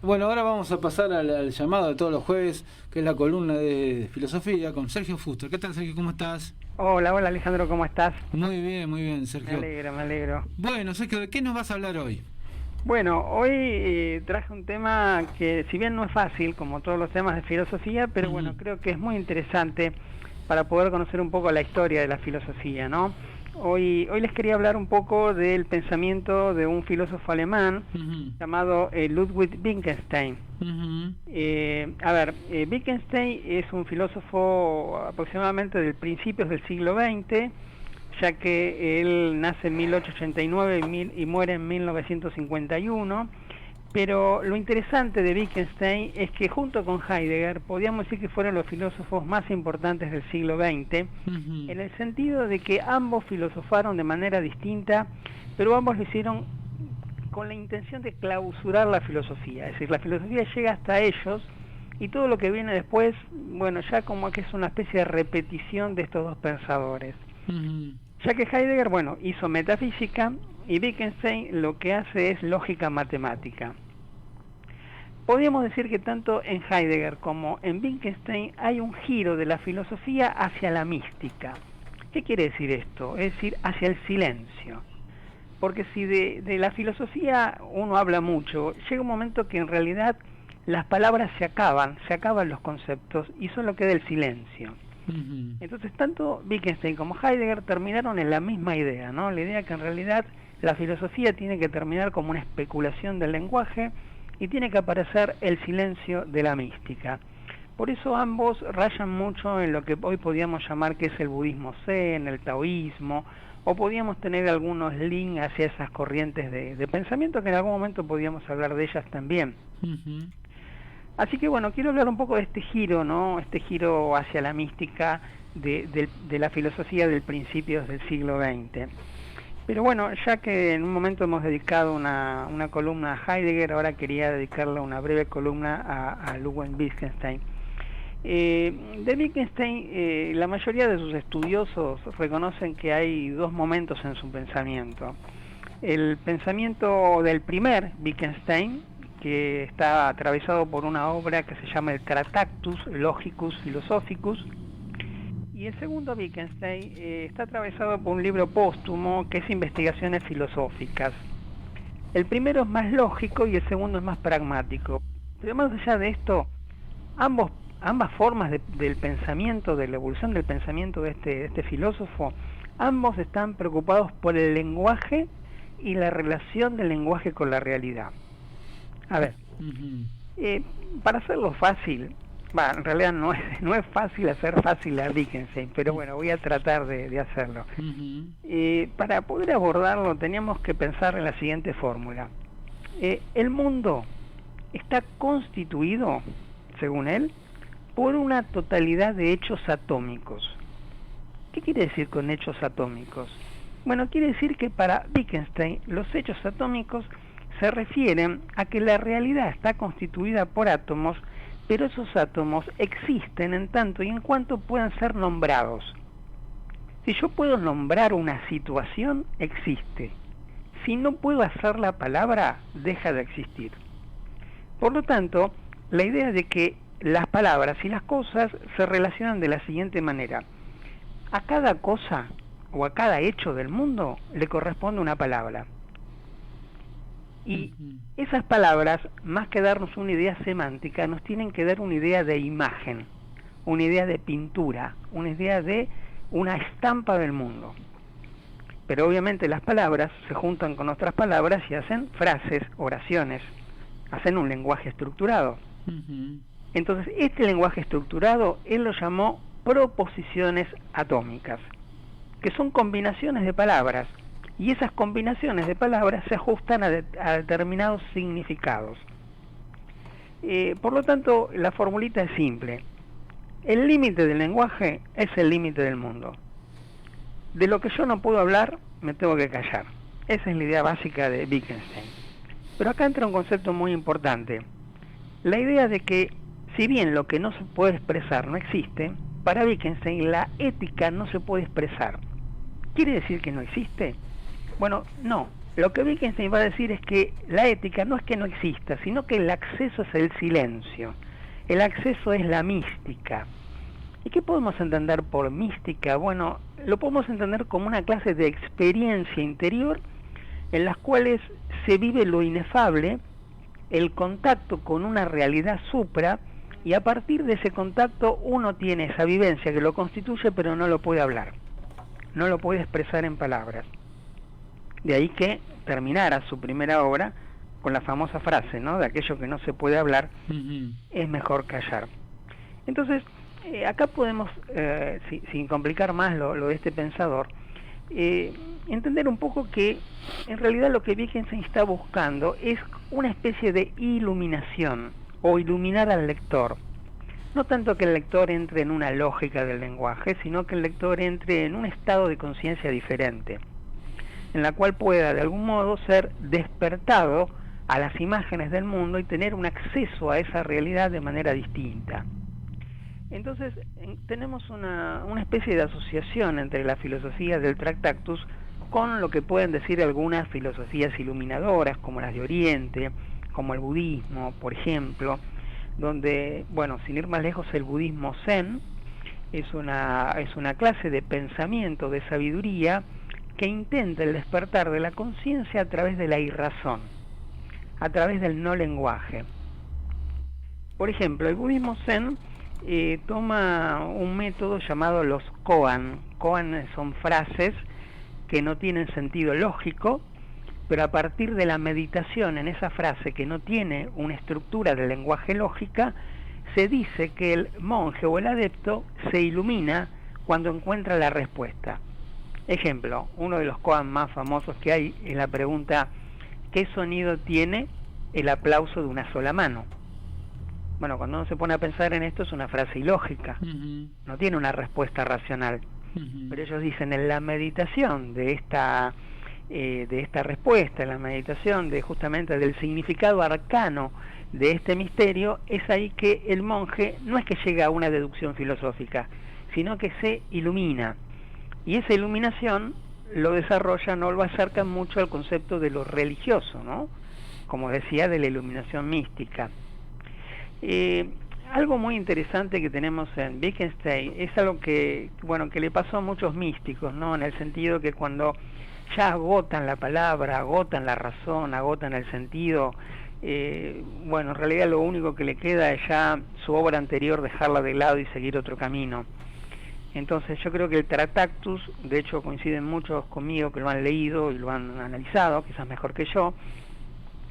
Bueno, ahora vamos a pasar al llamado de todos los jueves, que es la columna de filosofía con Sergio Fuster. ¿Qué tal, Sergio? ¿Cómo estás? Hola, hola Alejandro, ¿cómo estás? Muy bien, Me Sergio. alegro, me alegro. Bueno, Sergio, ¿de qué nos vas a hablar hoy? Bueno, hoy traje un tema que si bien no es fácil, como todos los temas de filosofía, pero bueno, creo que es muy interesante para poder conocer un poco la historia de la filosofía, ¿no? Hoy les quería hablar un poco del pensamiento de un filósofo alemán llamado Ludwig Wittgenstein. Wittgenstein es un filósofo aproximadamente del principios del siglo XX, ya que él nace en 1889 y muere en 1951, pero lo interesante de Wittgenstein es que junto con Heidegger podríamos decir que fueron los filósofos más importantes del siglo XX, en el sentido de que ambos filosofaron de manera distinta, pero ambos lo hicieron con la intención de clausurar la filosofía, es decir, la filosofía llega hasta ellos y todo lo que viene después, bueno, ya como que es una especie de repetición de estos dos pensadores. Ya que Heidegger, bueno, hizo metafísica y Wittgenstein lo que hace es lógica matemática. Podríamos decir que tanto en Heidegger como en Wittgenstein hay un giro de la filosofía hacia la mística. ¿Qué quiere decir esto? Es decir, hacia el silencio. Porque si de la filosofía uno habla mucho, llega un momento que en realidad las palabras se acaban los conceptos y solo queda el silencio. Entonces tanto Wittgenstein como Heidegger terminaron en la misma idea, ¿no? La idea que en realidad la filosofía tiene que terminar como una especulación del lenguaje y tiene que aparecer el silencio de la mística. Por eso ambos rayan mucho en lo que hoy podríamos llamar que es el budismo zen, el taoísmo, o podríamos tener algunos links hacia esas corrientes de pensamiento que en algún momento podríamos hablar de ellas también. Así que bueno, quiero hablar un poco de este giro, ¿no? Este giro hacia la mística de la filosofía del principios del siglo XX. Pero bueno, ya que en un momento hemos dedicado una columna a Heidegger, ahora quería dedicarle una breve columna a Ludwig Wittgenstein. De Wittgenstein, la mayoría de sus estudiosos reconocen que hay dos momentos en su pensamiento. El pensamiento del primer Wittgenstein, que está atravesado por una obra que se llama el Tractatus Logicus Philosophicus, y el segundo Wittgenstein está atravesado por un libro póstumo que es Investigaciones Filosóficas. El primero es más lógico y el segundo es más pragmático. Pero más allá de esto, ambas formas del pensamiento, de la evolución del pensamiento de este filósofo, ambos están preocupados por el lenguaje y la relación del lenguaje con la realidad. A ver, para hacerlo fácil, en realidad no es fácil hacer fácil a Wittgenstein, pero bueno, voy a tratar de hacerlo. Para poder abordarlo teníamos que pensar en la siguiente fórmula. El mundo está constituido, según él, por una totalidad de hechos atómicos. ¿Qué quiere decir con hechos atómicos? Bueno, quiere decir que para Wittgenstein los hechos atómicos se refieren a que la realidad está constituida por átomos, pero esos átomos existen en tanto y en cuanto puedan ser nombrados. Si yo puedo nombrar una situación, existe. Si no puedo hacer la palabra, deja de existir. Por lo tanto, la idea de que las palabras y las cosas se relacionan de la siguiente manera. A cada cosa o a cada hecho del mundo le corresponde una palabra. Y esas palabras, más que darnos una idea semántica, nos tienen que dar una idea de imagen, una idea de pintura, una idea de una estampa del mundo. Pero obviamente las palabras se juntan con otras palabras y hacen frases, oraciones, hacen un lenguaje estructurado. Entonces, este lenguaje estructurado, él lo llamó proposiciones atómicas, que son combinaciones de palabras, y esas combinaciones de palabras se ajustan a determinados significados. Por lo tanto, la formulita es simple. El límite del lenguaje es el límite del mundo. De lo que yo no puedo hablar, me tengo que callar. Esa es la idea básica de Wittgenstein. Pero acá entra un concepto muy importante. La idea de que, si bien lo que no se puede expresar no existe, para Wittgenstein la ética no se puede expresar. ¿Quiere decir que no existe? Bueno, no. Lo que Wittgenstein va a decir es que la ética no es que no exista, sino que el acceso es el silencio. El acceso es la mística. ¿Y qué podemos entender por mística? Bueno, lo podemos entender como una clase de experiencia interior en las cuales se vive lo inefable, el contacto con una realidad supra, y a partir de ese contacto uno tiene esa vivencia que lo constituye, pero no lo puede hablar, no lo puede expresar en palabras. De ahí que terminara su primera obra con la famosa frase, ¿no?, de aquello que no se puede hablar, es mejor callar. Entonces, acá podemos, sin complicar más lo de este pensador, entender un poco que en realidad lo que Wittgenstein está buscando es una especie de iluminación, o iluminar al lector. No tanto que el lector entre en una lógica del lenguaje, sino que el lector entre en un estado de conciencia diferente, en la cual pueda de algún modo ser despertado a las imágenes del mundo y tener un acceso a esa realidad de manera distinta. Entonces tenemos una especie de asociación entre la filosofía del Tractatus con lo que pueden decir algunas filosofías iluminadoras, como las de Oriente, como el budismo, por ejemplo, donde, bueno, sin ir más lejos, el budismo zen es una clase de pensamiento, de sabiduría, que intenta el despertar de la conciencia a través de la irrazón, a través del no lenguaje. Por ejemplo, el budismo zen toma un método llamado los koan. Koan son frases que no tienen sentido lógico, pero a partir de la meditación en esa frase que no tiene una estructura de lenguaje lógica, se dice que el monje o el adepto se ilumina cuando encuentra la respuesta. Ejemplo, uno de los koan más famosos que hay es la pregunta: ¿qué sonido tiene el aplauso de una sola mano? Bueno, cuando uno se pone a pensar en esto, es una frase ilógica, no tiene una respuesta racional. Pero ellos dicen, en la meditación de esta respuesta, en la meditación justamente del significado arcano de este misterio, es ahí que el monje no es que llega a una deducción filosófica, sino que se ilumina. Y esa iluminación lo desarrolla, no lo acerca mucho al concepto de lo religioso, ¿no?, como decía, de la iluminación mística. Algo muy interesante que tenemos en Wittgenstein es algo que le pasó a muchos místicos, ¿no?, en el sentido que cuando ya agotan la palabra, agotan la razón, agotan el sentido, en realidad lo único que le queda es ya su obra anterior, dejarla de lado y seguir otro camino. Entonces yo creo que el Tractatus, de hecho coinciden muchos conmigo que lo han leído y lo han analizado, quizás mejor que yo,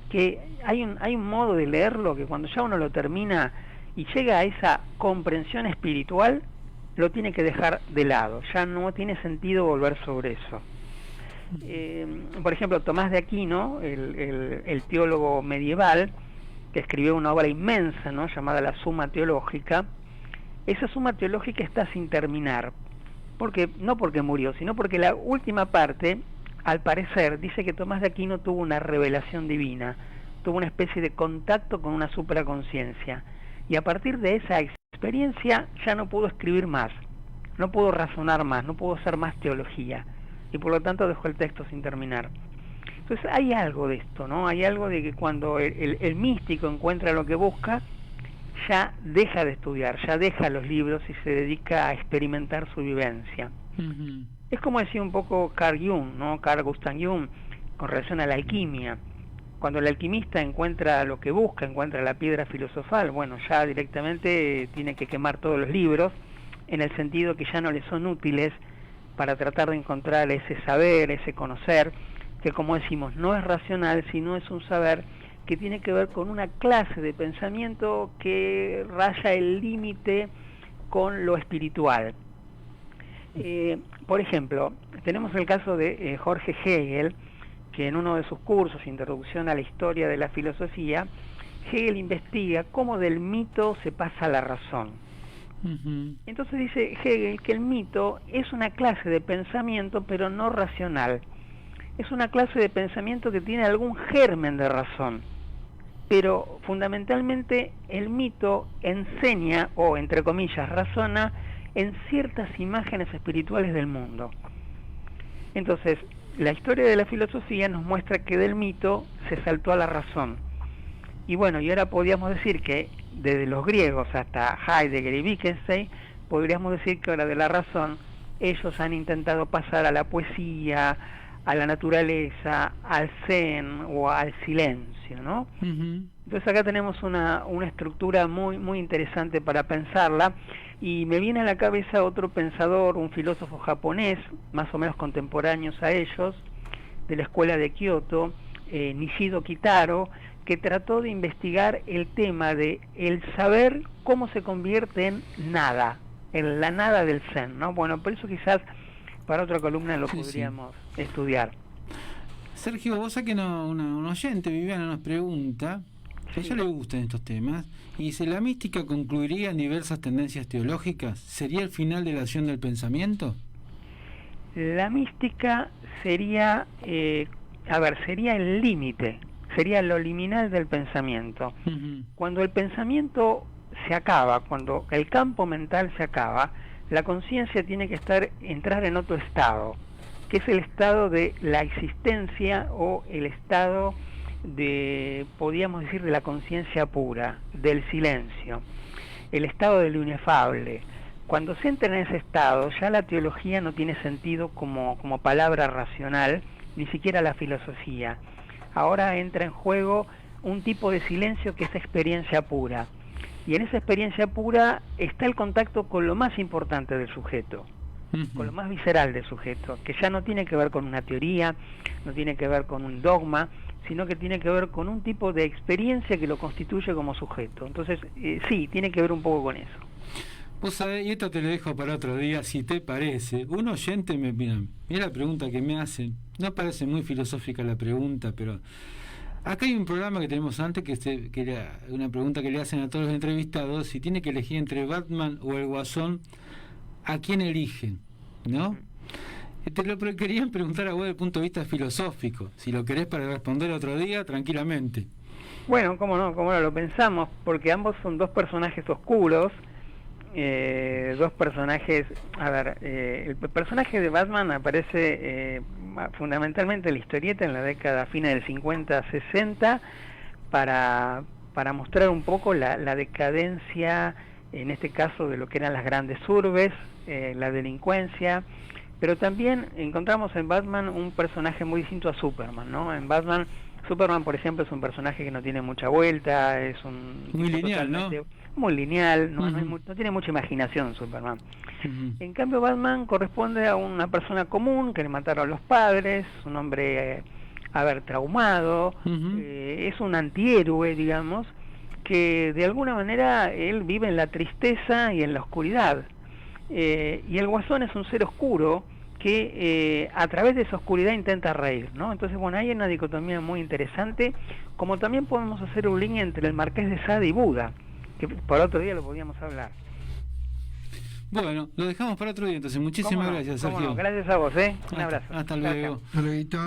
que hay un modo de leerlo que cuando ya uno lo termina y llega a esa comprensión espiritual, lo tiene que dejar de lado, ya no tiene sentido volver sobre eso. Por ejemplo, Tomás de Aquino, el teólogo medieval, que escribió una obra inmensa, ¿no?, llamada La Suma Teológica. Esa Suma Teológica está sin terminar, no porque murió, sino porque la última parte, al parecer, dice que Tomás de Aquino tuvo una revelación divina, tuvo una especie de contacto con una supraconciencia, y a partir de esa experiencia ya no pudo escribir más, no pudo razonar más, no pudo hacer más teología, y por lo tanto dejó el texto sin terminar. Entonces hay algo de esto, ¿no? Hay algo de que cuando el místico encuentra lo que busca, ya deja de estudiar, ya deja los libros y se dedica a experimentar su vivencia. Es como decía un poco Carl Jung, ¿no?, Carl Gustav Jung, con relación a la alquimia. Cuando el alquimista encuentra lo que busca, encuentra la piedra filosofal, bueno, ya directamente tiene que quemar todos los libros, en el sentido que ya no le son útiles para tratar de encontrar ese saber, ese conocer, que, como decimos, no es racional, sino es un saber que tiene que ver con una clase de pensamiento que raya el límite con lo espiritual. Por ejemplo, tenemos el caso de Jorge Hegel, que en uno de sus cursos, Introducción a la Historia de la Filosofía, Hegel investiga cómo del mito se pasa a la razón. Entonces dice Hegel que el mito es una clase de pensamiento, pero no racional. Es una clase de pensamiento que tiene algún germen de razón, pero fundamentalmente el mito enseña, o entre comillas razona, en ciertas imágenes espirituales del mundo. Entonces, la historia de la filosofía nos muestra que del mito se saltó a la razón. Y bueno, y ahora podríamos decir que desde los griegos hasta Heidegger y Wittgenstein, podríamos decir que ahora de la razón ellos han intentado pasar a la poesía, a la naturaleza, al zen o al silencio, ¿no? Entonces acá tenemos una estructura muy, muy interesante para pensarla, y me viene a la cabeza otro pensador, un filósofo japonés, más o menos contemporáneos a ellos, de la escuela de Kioto, Nishido Kitaro, que trató de investigar el tema de el saber cómo se convierte en nada, en la nada del zen, ¿no? Bueno, por eso quizás para otra columna lo podríamos estudiar. Sergio, vos sabés que un oyente, Viviana, nos pregunta, que a ella le gustan estos temas, y dice, ¿la mística concluiría en diversas tendencias teológicas? ¿Sería el final de la acción del pensamiento? La mística sería, sería el límite, sería lo liminal del pensamiento. Cuando el pensamiento se acaba, cuando el campo mental se acaba, la conciencia tiene que entrar en otro estado, que es el estado de la existencia o el estado de, podríamos decir, de la conciencia pura, del silencio, el estado de lo inefable. Cuando se entra en ese estado, ya la teología no tiene sentido como palabra racional, ni siquiera la filosofía. Ahora entra en juego un tipo de silencio que es experiencia pura. Y en esa experiencia pura está el contacto con lo más importante del sujeto, con lo más visceral del sujeto, que ya no tiene que ver con una teoría, no tiene que ver con un dogma, sino que tiene que ver con un tipo de experiencia que lo constituye como sujeto. Entonces, sí, tiene que ver un poco con eso. Vos sabés, y esto te lo dejo para otro día, si te parece. Un oyente mira la pregunta que me hacen. No parece muy filosófica la pregunta, pero acá hay un programa que tenemos antes que era una pregunta que le hacen a todos los entrevistados: si tiene que elegir entre Batman o el Guasón, ¿a quién eligen? ¿No? Te lo querían preguntar a vos desde el punto de vista filosófico. Si lo querés para responder otro día, tranquilamente. Bueno, cómo no, lo pensamos, porque ambos son dos personajes oscuros, dos personajes. El personaje de Batman aparece fundamentalmente en la historieta en la década fina del 50-60 para mostrar un poco la decadencia, en este caso, de lo que eran las grandes urbes, la delincuencia. Pero también encontramos en Batman un personaje muy distinto a Superman, ¿no? En Batman, Superman, por ejemplo, es un personaje que no tiene mucha vuelta, es un... Muy lineal, ¿no? Muy lineal, no tiene mucha imaginación Superman. En cambio, Batman corresponde a una persona común que le mataron a los padres, un hombre, traumado, es un antihéroe, digamos, que de alguna manera él vive en la tristeza y en la oscuridad. Y el Guasón es un ser oscuro que a través de esa oscuridad intenta reír, ¿no? Entonces, bueno, hay una dicotomía muy interesante, como también podemos hacer un link entre el Marqués de Sade y Buda, que por otro día lo podíamos hablar. Bueno, lo dejamos para otro día, entonces muchísimas gracias, Sergio. Gracias a vos, un abrazo. Hasta luego.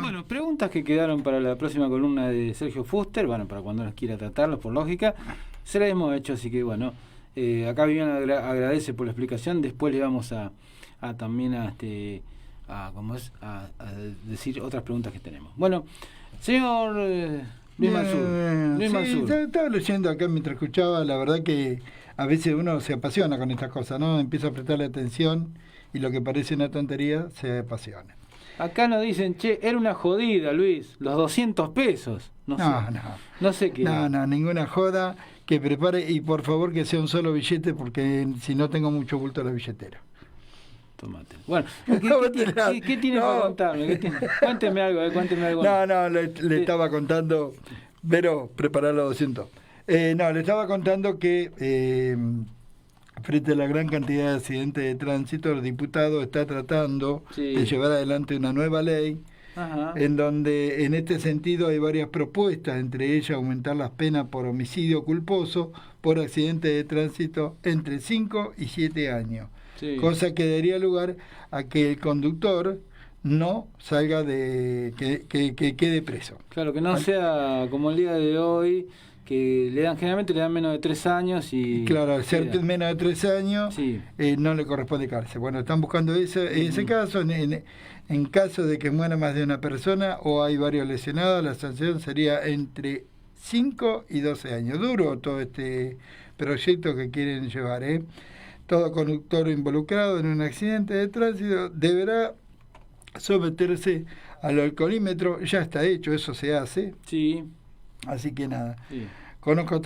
Bueno, preguntas que quedaron para la próxima columna de Sergio Fuster, bueno, para cuando nos quiera tratarlos, por lógica, se las hemos hecho, así que bueno, acá Viviana agradece por la explicación. Después le vamos a también a decir otras preguntas que tenemos. Bueno, señor Luis Mansur. Estaba leyendo acá mientras escuchaba. La verdad que a veces uno se apasiona con estas cosas, ¿no? Empieza a prestarle atención y lo que parece una tontería se apasiona. Acá nos dicen, era una jodida, Luis, los 200 pesos. No sé qué. No, ninguna joda. Que prepare, y por favor que sea un solo billete, porque si no tengo mucho bulto en la billetera. Tómate. Bueno, ¿qué tiene para contarme? Cuénteme algo. Le estaba contando, pero preparar los 200. Le estaba contando que frente a la gran cantidad de accidentes de tránsito, el diputado está tratando de llevar adelante una nueva ley. Ajá. En donde en este sentido hay varias propuestas, entre ellas aumentar las penas por homicidio culposo por accidente de tránsito entre 5 y 7 años, cosa que daría lugar a que el conductor no salga que quede preso. Claro, que no sea como el día de hoy, que generalmente le dan menos de 3 años y... Claro, al ser menos de 3 años, sí. No le corresponde cárcel. Bueno, están buscando ese caso. En caso de que muera más de una persona o hay varios lesionados, la sanción sería entre 5 y 12 años. Duro todo este proyecto que quieren llevar. Todo conductor involucrado en un accidente de tránsito deberá someterse al alcoholímetro. Ya está hecho, eso se hace. Sí. Así que nada. Sí. Conozco